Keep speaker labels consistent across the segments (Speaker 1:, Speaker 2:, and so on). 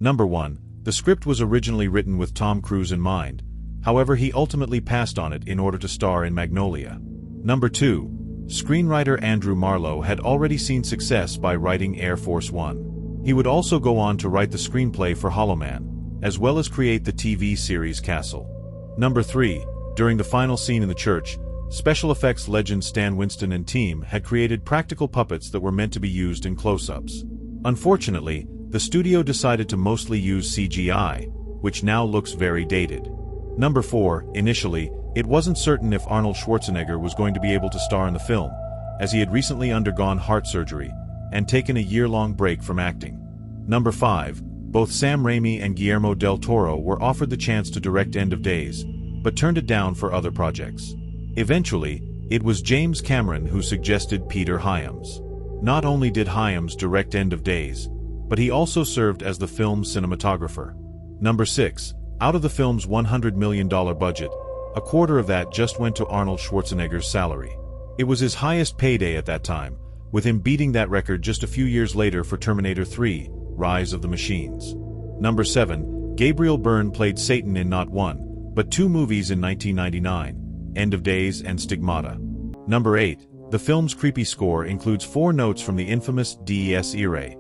Speaker 1: Number 1. The script was originally written with Tom Cruise in mind, however he ultimately passed on it in order to star in Magnolia. Number 2. Screenwriter Andrew Marlowe had already seen success by writing Air Force One. He would also go on to write the screenplay for Hollow Man, as well as create the TV series Castle. Number 3. During the final scene in the church, special effects legend Stan Winston and team had created practical puppets that were meant to be used in close-ups. Unfortunately, the studio decided to mostly use CGI, which now looks very dated. Number 4. Initially, it wasn't certain if Arnold Schwarzenegger was going to be able to star in the film, as he had recently undergone heart surgery and taken a year-long break from acting. Number 5. Both Sam Raimi and Guillermo del Toro were offered the chance to direct End of Days, but turned it down for other projects. Eventually, it was James Cameron who suggested Peter Hyams. Not only did Hyams direct End of Days, but he also served as the film's cinematographer. Number 6. Out of the film's $100 million budget, a quarter of that just went to Arnold Schwarzenegger's salary. It was his highest payday at that time, with him beating that record just a few years later for Terminator 3, Rise of the Machines. Number 7. Gabriel Byrne played Satan in not one, but 2 movies in 1999, End of Days and Stigmata. Number 8. The film's creepy score includes 4 notes from the infamous Dies Irae,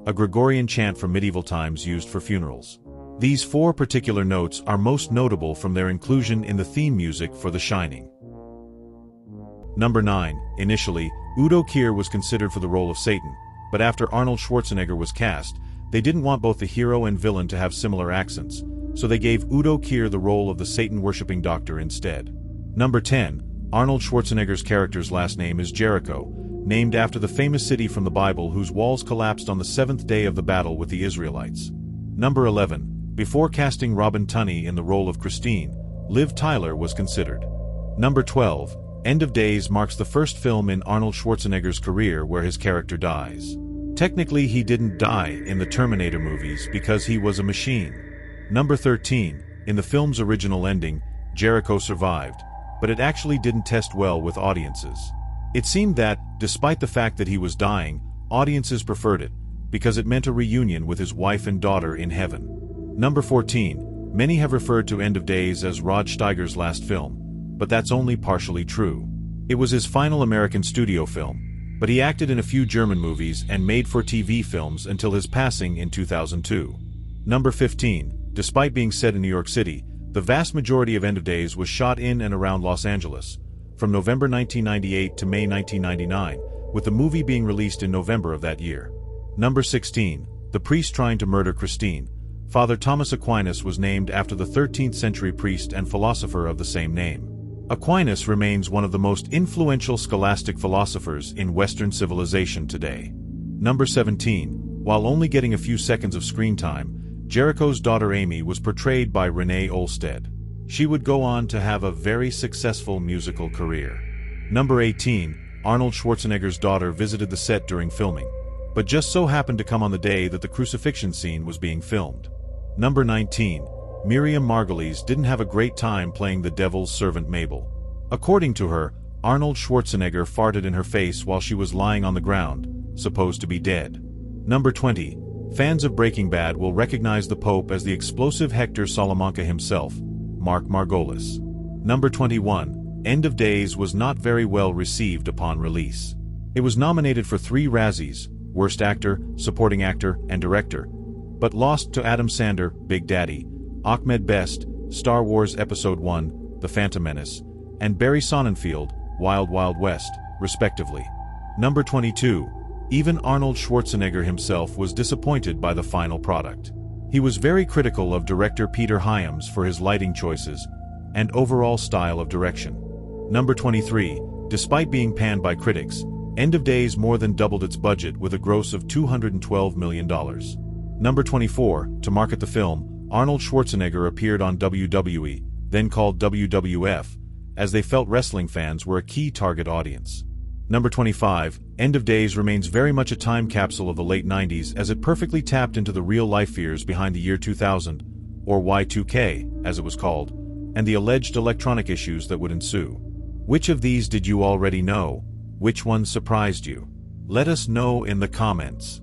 Speaker 1: a Gregorian chant from medieval times used for funerals. These 4 particular notes are most notable from their inclusion in the theme music for The Shining. Number 9. Initially, Udo Kier was considered for the role of Satan, but after Arnold Schwarzenegger was cast, they didn't want both the hero and villain to have similar accents, so they gave Udo Kier the role of the Satan-worshipping doctor instead. Number 10. Arnold Schwarzenegger's character's last name is Jericho, named after the famous city from the Bible whose walls collapsed on the 7th day of the battle with the Israelites. Number 11. Before casting Robin Tunney in the role of Christine, Liv Tyler was considered. Number 12. End of Days marks the first film in Arnold Schwarzenegger's career where his character dies. Technically, he didn't die in the Terminator movies because he was a machine. Number 13. In the film's original ending, Jericho survived, but it actually didn't test well with audiences. It seemed that, despite the fact that he was dying, audiences preferred it, because it meant a reunion with his wife and daughter in heaven. Number 14. Many have referred to End of Days as Rod Steiger's last film, but that's only partially true. It was his final American studio film, but he acted in a few German movies and made-for-TV films until his passing in 2002. Number 15. Despite being set in New York City, the vast majority of End of Days was shot in and around Los Angeles, from November 1998 to May 1999, with the movie being released in November of that year. Number 16. The priest trying to murder Christine. Father Thomas Aquinas was named after the 13th century priest and philosopher of the same name. Aquinas remains one of the most influential scholastic philosophers in Western civilization today. Number 17. While only getting a few seconds of screen time, Jericho's daughter Amy was portrayed by Renee Olstead. She would go on to have a very successful musical career. Number 18. Arnold Schwarzenegger's daughter visited the set during filming, but just so happened to come on the day that the crucifixion scene was being filmed. Number 19. Miriam Margolyes didn't have a great time playing the devil's servant Mabel. According to her, Arnold Schwarzenegger farted in her face while she was lying on the ground, supposed to be dead. Number 20. Fans of Breaking Bad will recognize the Pope as the explosive Hector Salamanca himself, Mark Margolis. Number 21. End of Days was not very well received upon release. It was nominated for 3 Razzies, Worst Actor, Supporting Actor, and Director, but lost to Adam Sandler, Big Daddy, Ahmed Best, Star Wars Episode I, The Phantom Menace, and Barry Sonnenfeld, Wild Wild West, respectively. Number 22. Even Arnold Schwarzenegger himself was disappointed by the final product. He was very critical of director Peter Hyams for his lighting choices and overall style of direction. Number 23. Despite being panned by critics, End of Days more than doubled its budget with a gross of $212 million. Number 24. To market the film, Arnold Schwarzenegger appeared on WWE, then called WWF, as they felt wrestling fans were a key target audience. Number 25. End of Days remains very much a time capsule of the late 90s as it perfectly tapped into the real-life fears behind the year 2000, or Y2K, as it was called, and the alleged electronic issues that would ensue. Which of these did you already know? Which one surprised you? Let us know in the comments.